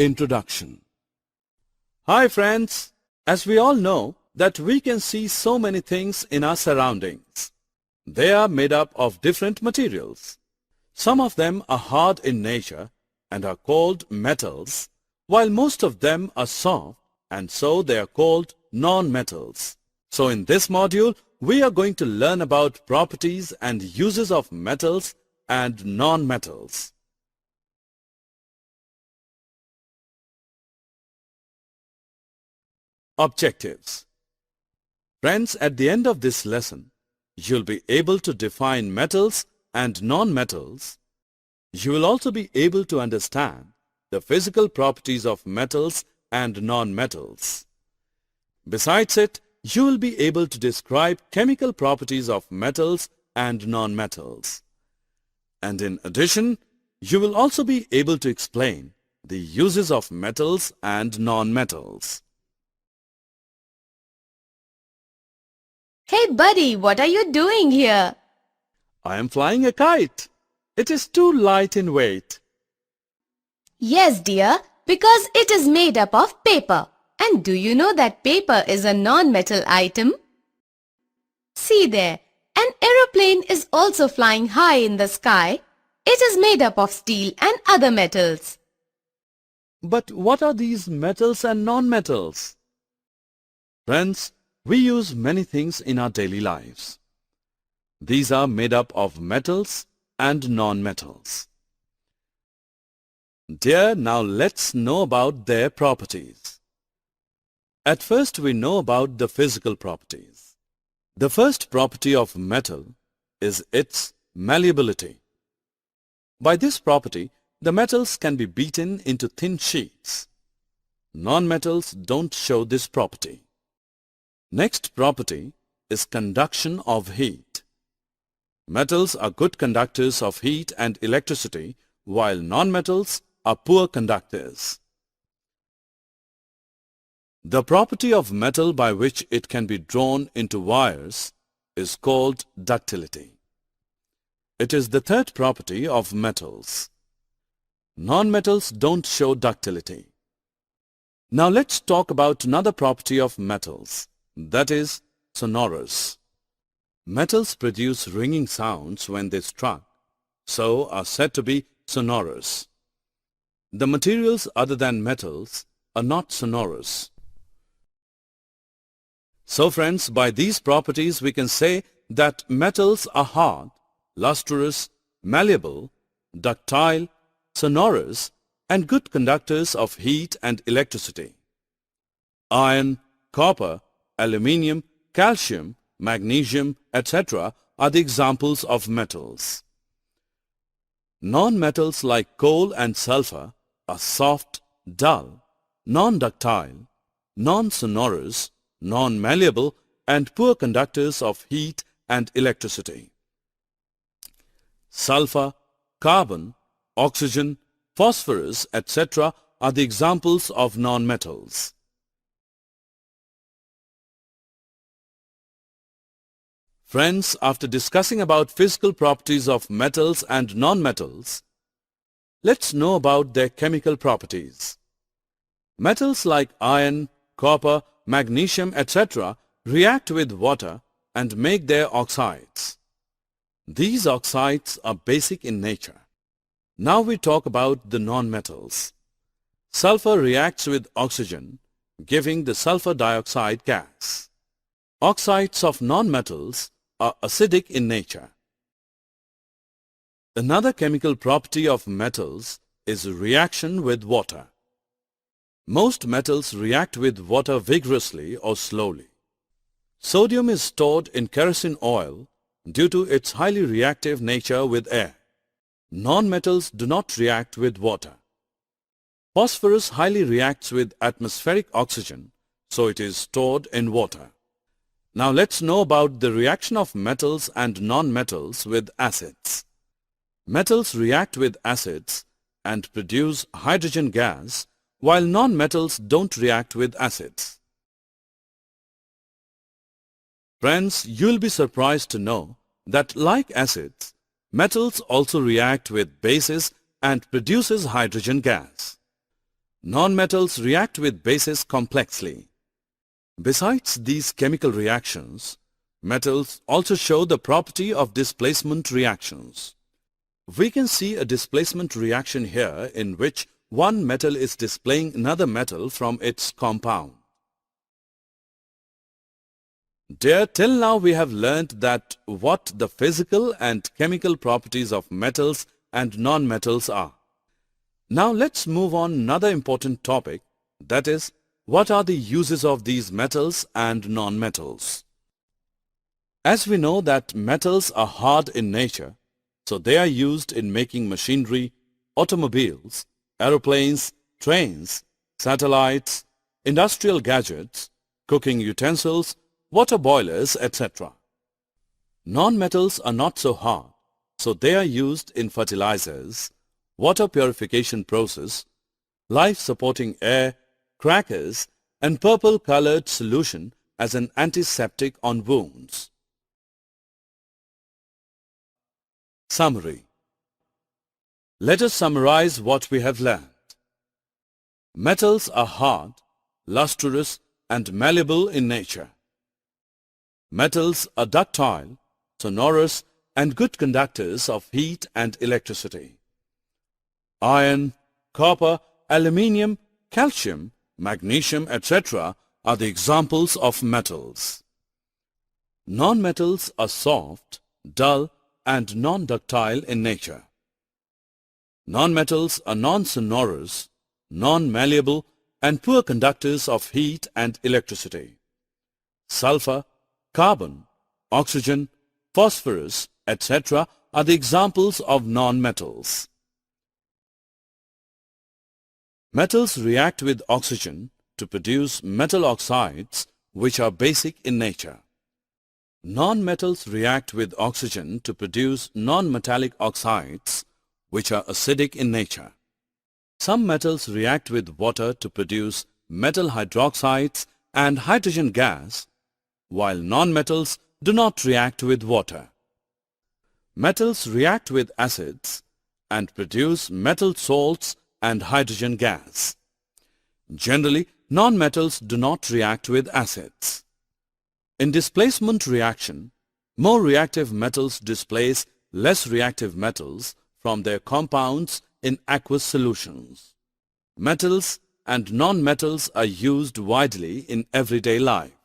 Introduction. Hi friends, as we all know that we can see so many things in our surroundings. They are made up of different materials. Some of them are hard in nature and are called metals, while most of them are soft and so they are called non-metals. So in this module, we are going to learn about properties and uses of metals and non-metals. Objectives. Friends, at the end of this lesson, you'll be able to define metals and non-metals. You will also be able to understand the physical properties of metals and non-metals. Besides it, you will be able to describe chemical properties of metals and non-metals. And in addition, you will also be able to explain the uses of metals and non-metals. Hey buddy, what are you doing here? I am flying a kite. It is too light in weight. Yes dear, because it is made up of paper. And do you know that paper is a non-metal item? See there, an aeroplane is also flying high in the sky. It is made up of steel and other metals. But what are these metals and non-metals? Friends, we use many things in our daily lives. These are made up of metals and non-metals. Dear, now let's know about their properties. At first we know about the physical properties. The first property of metal is its malleability. By this property, the metals can be beaten into thin sheets. Non-metals don't show this property. Next property is conduction of heat. Metals are good conductors of heat and electricity, while non-metals are poor conductors. The property of metal by which it can be drawn into wires is called ductility. It is the third property of metals. Non-metals don't show ductility. Now let's talk about another property of metals. That is sonorous. Metals produce ringing sounds when they struck, so are said to be sonorous. The materials other than metals are not sonorous. So friends, by these properties we can say that metals are hard, lustrous, malleable, ductile, sonorous, and good conductors of heat and electricity. Iron, copper, aluminium, calcium, magnesium, etc. are the examples of metals. Non-metals like coal and sulfur are soft, dull, non-ductile, non-sonorous, non-malleable, and poor conductors of heat and electricity. Sulfur, carbon, oxygen, phosphorus, etc. are the examples of non-metals. Friends, after discussing about physical properties of metals and non-metals, let's know about their chemical properties. Metals like iron, copper, magnesium, etc. react with water and make their oxides. These oxides are basic in nature. Now we talk about the non-metals. Sulfur reacts with oxygen, giving the sulfur dioxide gas. Oxides of non-metals are acidic in nature. Another chemical property of metals is reaction with water. Most metals react with water vigorously or slowly. Sodium is stored in kerosene oil due to its highly reactive nature with air. Non-metals do not react with water. Phosphorus highly reacts with atmospheric oxygen, so it is stored in water. Now let's know about the reaction of metals and non-metals with acids. Metals react with acids and produce hydrogen gas, while non-metals don't react with acids. Friends, you'll be surprised to know that like acids, metals also react with bases and produces hydrogen gas. Non-metals react with bases complexly. Besides these chemical reactions, metals also show the property of displacement reactions. We can see a displacement reaction here in which one metal is displaying another metal from its compound. Dear, till now we have learnt that what the physical and chemical properties of metals and non-metals are. Now let's move on another important topic, that is, what are the uses of these metals and non-metals? As we know that metals are hard in nature, so they are used in making machinery, automobiles, aeroplanes, trains, satellites, industrial gadgets, cooking utensils, water boilers, etc. Non-metals are not so hard, so they are used in fertilizers, water purification process, life-supporting air, crackers, and purple-colored solution as an antiseptic on wounds. Summary. Let us summarize what we have learned. Metals are hard, lustrous, and malleable in nature. Metals are ductile, sonorous, and good conductors of heat and electricity. Iron, copper, aluminium, calcium, magnesium, etc. are the examples of metals. Non-metals are soft, dull, and non-ductile in nature. Non-metals are non-sonorous, non-malleable, and poor conductors of heat and electricity. Sulfur, carbon, oxygen, phosphorus, etc. are the examples of non-metals. Metals react with oxygen to produce metal oxides which are basic in nature. Non-metals react with oxygen to produce non-metallic oxides which are acidic in nature. Some metals react with water to produce metal hydroxides and hydrogen gas, while non-metals do not react with water. Metals react with acids and produce metal salts and hydrogen gas. Generally, non-metals do not react with acids. In displacement reaction, more reactive metals displace less reactive metals from their compounds in aqueous solutions. Metals and non-metals are used widely in everyday life.